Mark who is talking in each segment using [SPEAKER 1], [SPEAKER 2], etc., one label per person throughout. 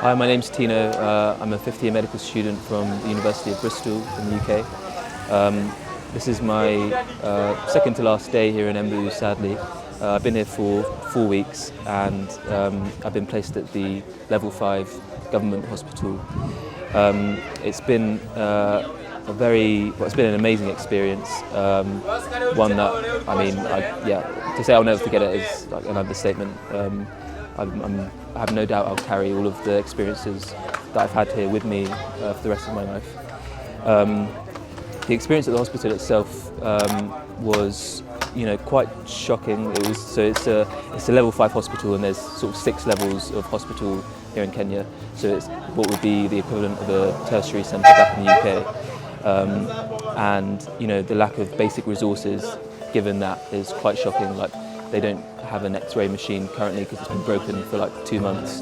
[SPEAKER 1] Hi, my name's Tino. I'm a fifth-year medical student from the University of Bristol in the UK. This is my second to last day here in Embu, sadly. I've been here for 4 weeks and I've been placed at the Level 5 government hospital. It's been it's been an amazing experience. One that, to say I'll never forget it is like an understatement. I have no doubt I'll carry all of the experiences that I've had here with me for the rest of my life. The experience at the hospital itself was, quite shocking. It's a level 5 hospital, and there's sort of 6 levels of hospital here in Kenya. So it's what would be the equivalent of a tertiary centre back in the UK. And the lack of basic resources given that is quite shocking. Like, they don't have an X-ray machine currently because it's been broken for like 2 months.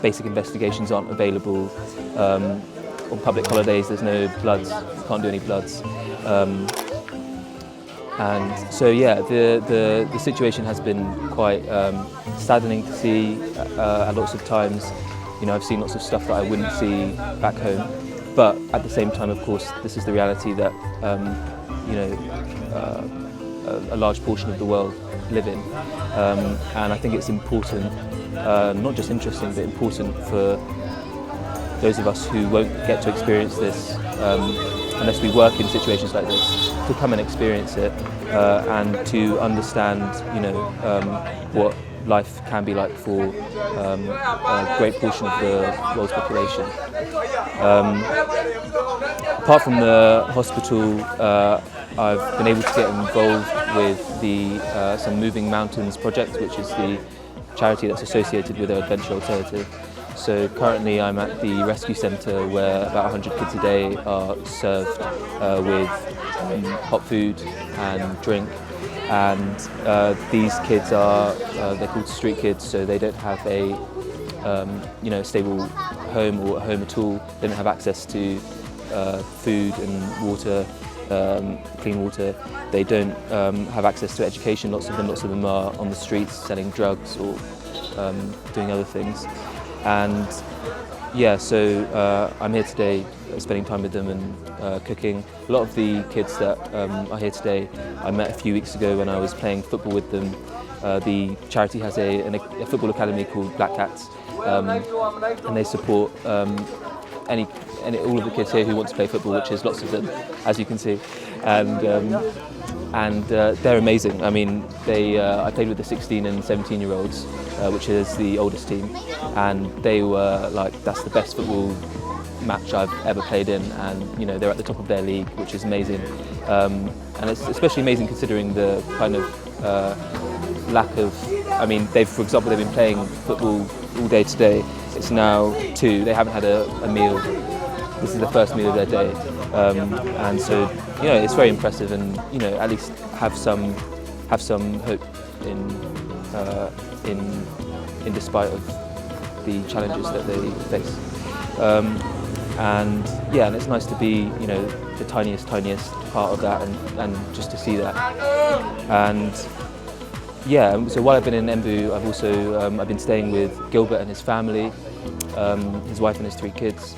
[SPEAKER 1] Basic investigations aren't available. On public holidays, there's no bloods. You can't do any bloods. And so, yeah, the situation has been quite saddening to see at lots of times. I've seen lots of stuff that I wouldn't see back home. But at the same time, of course, this is the reality that a large portion of the world live in. And I think it's important, not just interesting, but important for those of us who won't get to experience this unless we work in situations like this, to come and experience it and to understand, what life can be like for a great portion of the world's population. Apart from the hospital, I've been able to get involved with the some Moving Mountains project, which is the charity that's associated with Adventure Alternative. So currently I'm at the rescue centre where about 100 kids a day are served with hot food and drink. And these kids are, they're called street kids, so they don't have a stable home or a home at all. They don't have access to food and water, clean water. They don't have access to education. Lots of them are on the streets selling drugs or doing other things. And yeah, so I'm here today spending time with them and cooking. A lot of the kids that are here today I met a few weeks ago when I was playing football with them. The charity has a football academy called Black Cats, and they support all of the kids here who want to play football, which is lots of them, as you can see. And they're amazing. I mean, I played with the 16 and 17-year-olds, which is the oldest team, and they were like, that's the best football match I've ever played in, and they're at the top of their league, which is amazing. And it's especially amazing considering the kind of lack of, for example, they've been playing football all day today. It's now 2, they haven't had a meal. This is the first meal of their day. And so, it's very impressive, and at least have some hope in despite of the challenges that they face. And it's nice to be the tiniest part of that, and just to see that. And yeah, so while I've been in Embu, I've also I've been staying with Gilbert and his family, his wife and his 3 kids,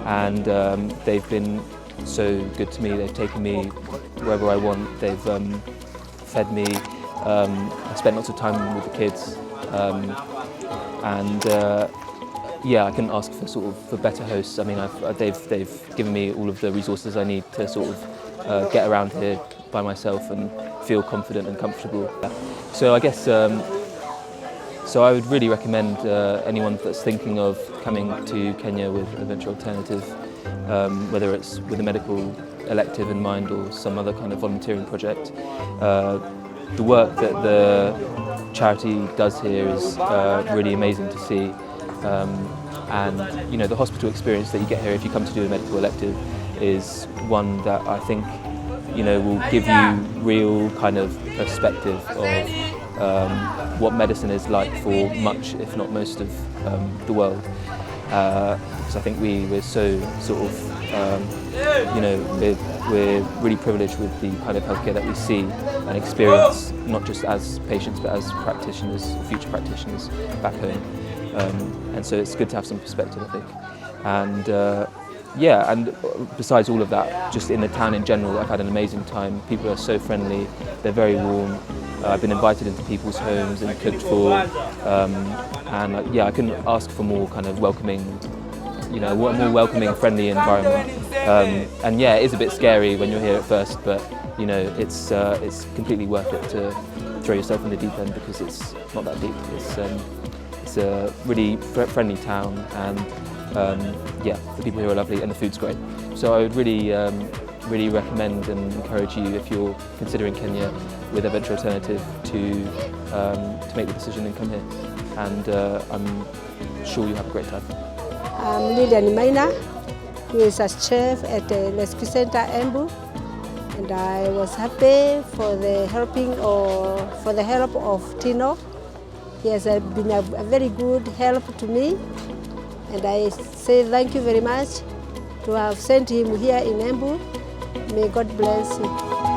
[SPEAKER 1] and they've been so good to me. They've taken me wherever I want. They've fed me. I spent lots of time with the kids, I couldn't ask for better hosts. I mean, they've given me all of the resources I need to sort of get around here by myself and feel confident and comfortable. So I guess so I would really recommend anyone that's thinking of coming to Kenya with Adventure Alternative, whether it's with a medical elective in mind or some other kind of volunteering project. The work that the charity does here is really amazing to see. And the hospital experience that you get here if you come to do a medical elective is one that I think will give you real kind of perspective of what medicine is like for much, if not most, of the world. Because I think we're so sort of You know, we're really privileged with the kind of healthcare that we see and experience, not just as patients but as practitioners, future practitioners back home. And so it's good to have some perspective, I think. And yeah, and besides all of that, just in the town in general, I've had an amazing time. People are so friendly, they're very warm. I've been invited into people's homes and cooked for, and yeah, I couldn't ask for more kind of welcoming, you know, a more welcoming, friendly environment. And yeah, it is a bit scary when you're here at first, but you know, it's completely worth it to throw yourself in the deep end because it's not that deep. It's a really friendly town, and yeah, the people here are lovely and the food's great. So I would really recommend and encourage you, if you're considering Kenya with a venture alternative, to make the decision and come here. And I'm sure you'll have a great time.
[SPEAKER 2] I'm Lilian Maina, who is a chef at the Rescue Center Embu, and I was happy for the help of Tino. He has been a very good help to me, and I say thank you very much to have sent him here in Embu. May God bless you.